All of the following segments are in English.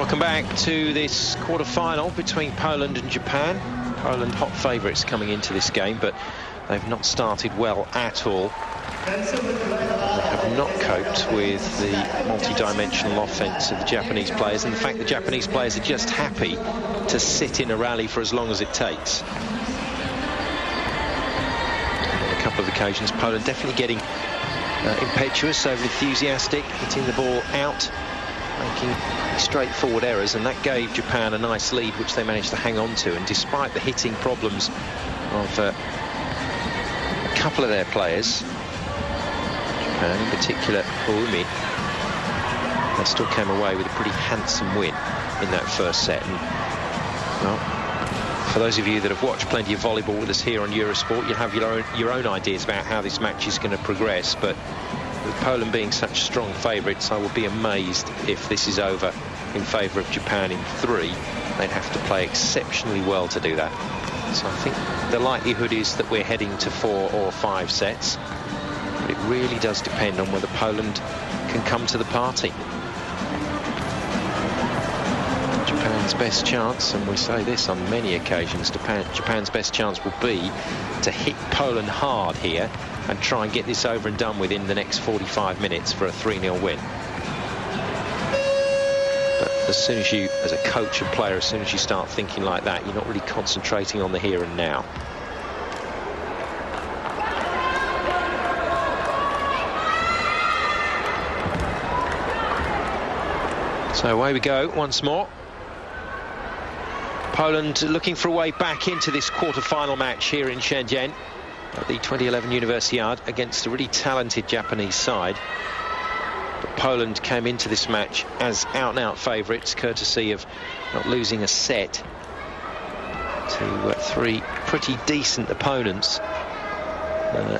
Welcome back to this quarter-final between Poland and Japan. Poland hot favourites coming into this game, but they've not started well at all. They have not coped with the multi-dimensional offence of the Japanese players, and the fact the Japanese players are just happy to sit in a rally for as long as it takes. On a couple of occasions, Poland definitely getting impetuous, over-enthusiastic, hitting the ball out, making straightforward errors, and that gave Japan a nice lead which they managed to hang on to. And despite the hitting problems of a couple of their players, Japan in particular Oumi, they still came away with a pretty handsome win in that first set. And well, for those of you that have watched plenty of volleyball with us here on Eurosport, you have your own ideas about how this match is going to progress, but with Poland being such strong favourites, I would be amazed if this is over in favour of Japan in 3. They'd have to play exceptionally well to do that. So I think the likelihood is that we're heading to 4 or 5 sets. But it really does depend on whether Poland can come to the party. Japan's best chance, and we say this on many occasions, Japan's best chance will be to hit Poland hard here and try and get this over and done with in the next 45 minutes for a 3-0 win. But as soon as you, as a coach and player, as soon as you start thinking like that, you're not really concentrating on the here and now. So away we go once more. Poland looking for a way back into this quarter-final match here in Shenzhen at the 2011 Universiade against a really talented Japanese side. But Poland came into this match as out-and-out favourites, courtesy of not losing a set to 3 pretty decent opponents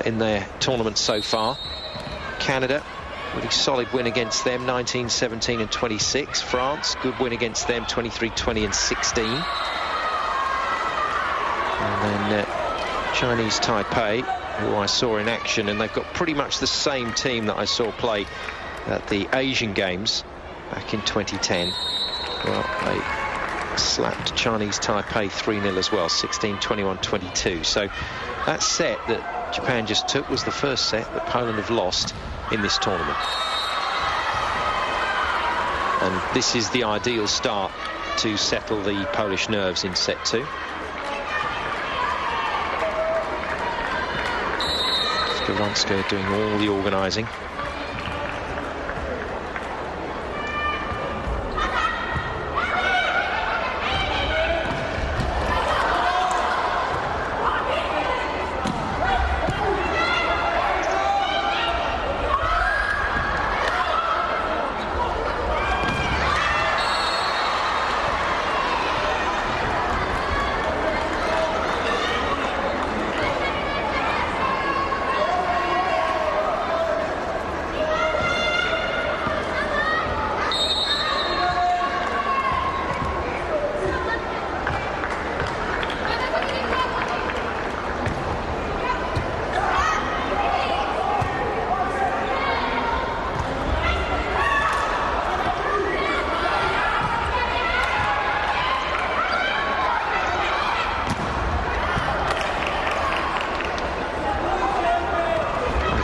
in their tournament so far. Canada, really solid win against them, 19-17 and 26. France, good win against them, 23-20 and 16. And then Chinese Taipei, who I saw in action, and they've got pretty much the same team that I saw play at the Asian Games back in 2010. Well, they slapped Chinese Taipei 3-0 as well, 16-21-22. So that set that Japan just took was the first set that Poland have lost in this tournament. And this is the ideal start to settle the Polish nerves in set 2. Skaronska doing all the organising.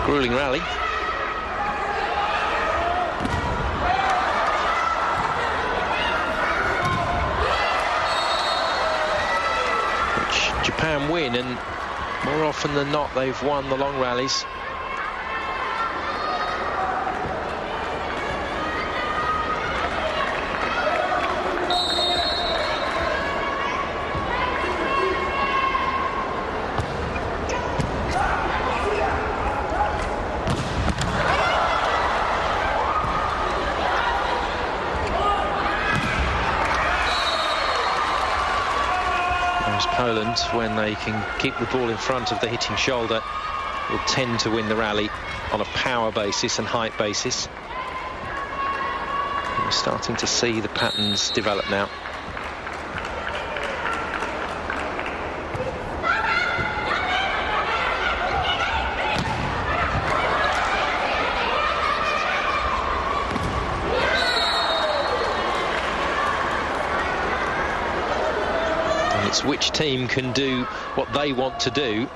Grueling rally. Which Japan win, and more often than not they've won the long rallies. Poland, when they can keep the ball in front of the hitting shoulder, will tend to win the rally on a power basis and height basis. And we're starting to see the patterns develop now. It's which team can do what they want to do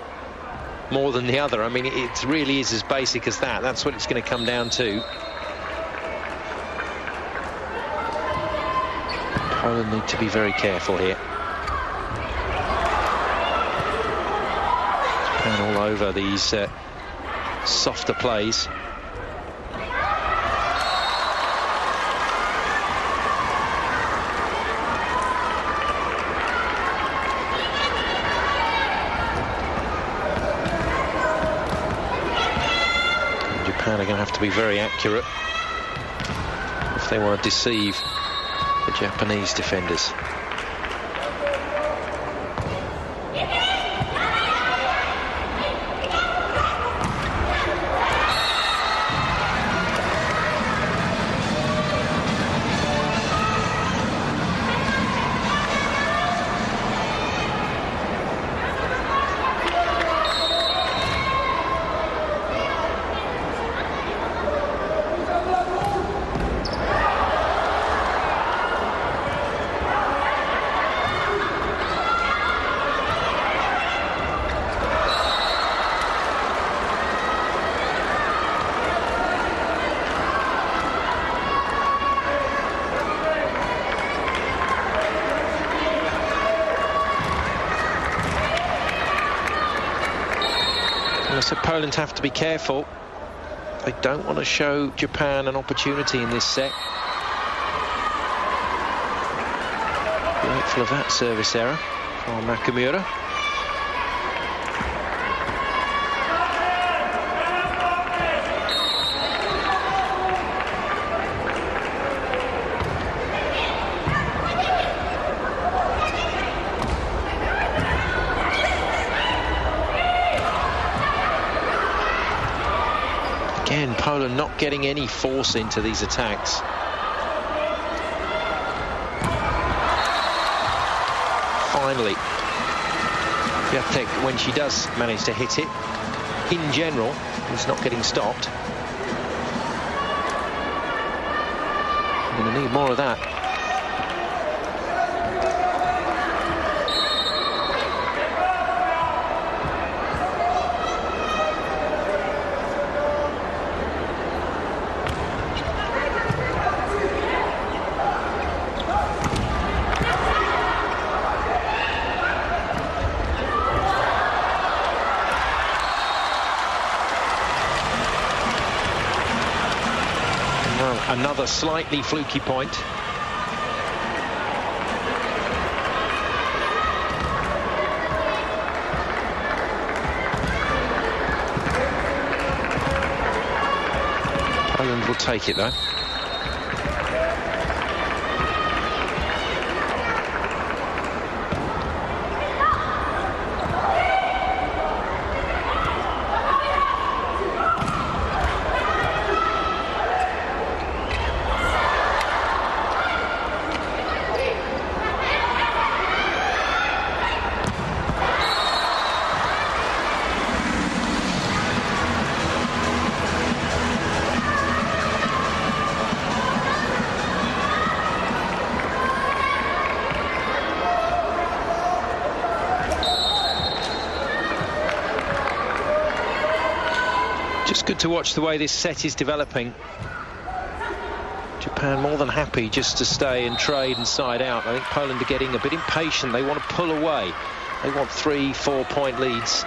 more than the other. I mean, it really is as basic as that. That's what it's going to come down to. Poland need to be very careful here. Japan all over these softer plays. Japan are going to have to be very accurate if they want to deceive the Japanese defenders. So Poland have to be careful. They don't want to show Japan an opportunity in this set. Grateful of that service error from Nakamura. Again, Poland not getting any force into these attacks. Finally, Piatek, when she does manage to hit it, in general, is not getting stopped. We're going to need more of that. Another slightly fluky point. Poland will take it though. Just good to watch the way this set is developing. Japan more than happy just to stay and trade and side out. I think Poland are getting a bit impatient. They want to pull away. They want 3-4 point leads.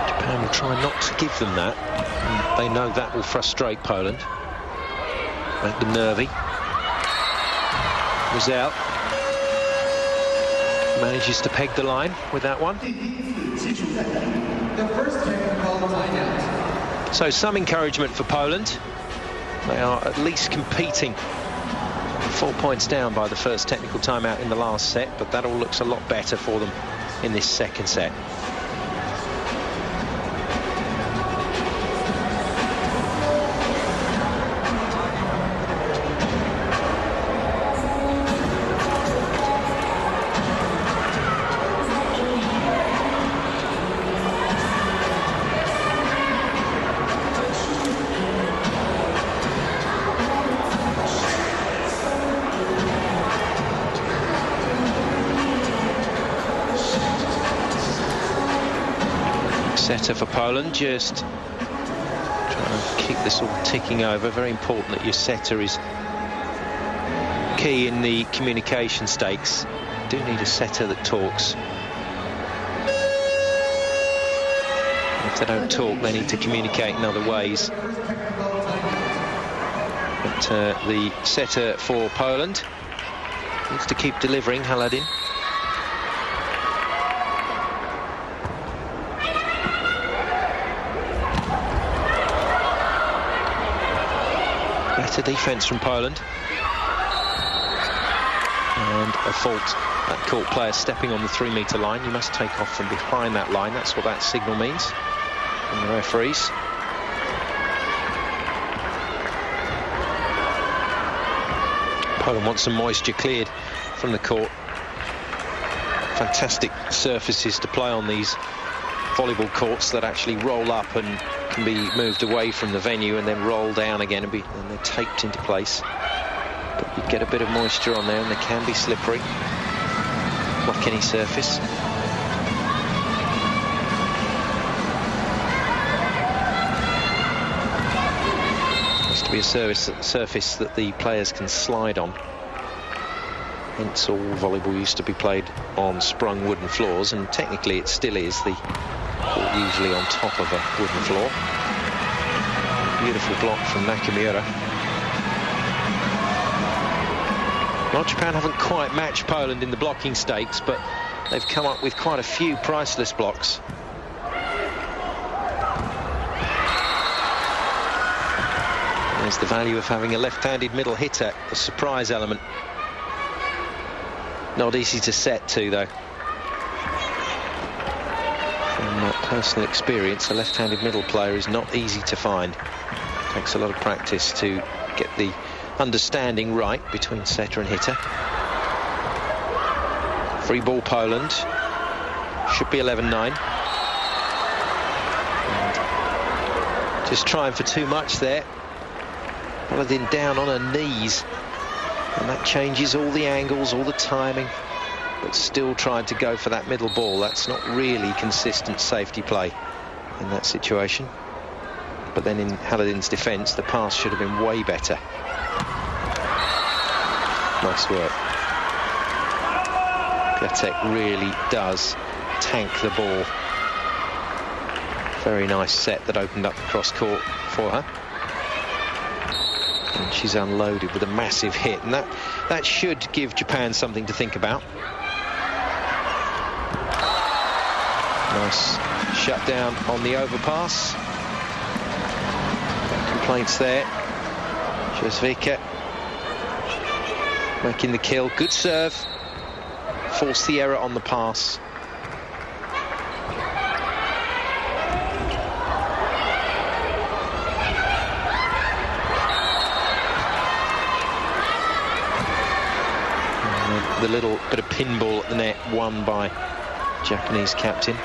Japan will try not to give them that. They know that will frustrate Poland, make them nervy. Rizal manages to peg the line with that one. So some encouragement for Poland. They are at least competing. 4 points down by the first technical timeout in the last set, but that all looks a lot better for them in this second set. Setter for Poland, just trying to keep this all ticking over. Very important that your setter is key in the communication stakes. Do need a setter that talks. If they don't talk, they need to communicate in other ways. But the setter for Poland needs to keep delivering, Haladin. Better defence from Poland. And a fault. That caught player stepping on the 3-metre line. You must take off from behind that line. That's what that signal means from the referees. Poland wants some moisture cleared from the court. Fantastic surfaces to play on these volleyball courts that actually roll up and can be moved away from the venue and then roll down again and they're taped into place. But you get a bit of moisture on there and they can be slippery, like any surface. Has to be a surface that the players can slide on. Hence all volleyball used to be played on sprung wooden floors, and technically it still is, the court usually on top of a wooden floor. Beautiful block from Nakamura. Well, Japan haven't quite matched Poland in the blocking stakes, but they've come up with quite a few priceless blocks. There's the value of having a left-handed middle hitter, the surprise element. Not easy to set to, though. From personal experience, a left-handed middle player is not easy to find. Takes a lot of practice to get the understanding right between setter and hitter. Free ball Poland. Should be 11-9. Just trying for too much there. Haladin down on her knees. And that changes all the angles, all the timing. But still trying to go for that middle ball. That's not really consistent safety play in that situation. But then in Haladin's defence, the pass should have been way better. Nice work. Piatek really does tank the ball. Very nice set that opened up the cross court for her. And she's unloaded with a massive hit, and that should give Japan something to think about. Nice shutdown on the overpass. No complaints there. Jezvika making the kill. Good serve. Force the error on the pass. The little bit of pinball at the net won by Japanese captain.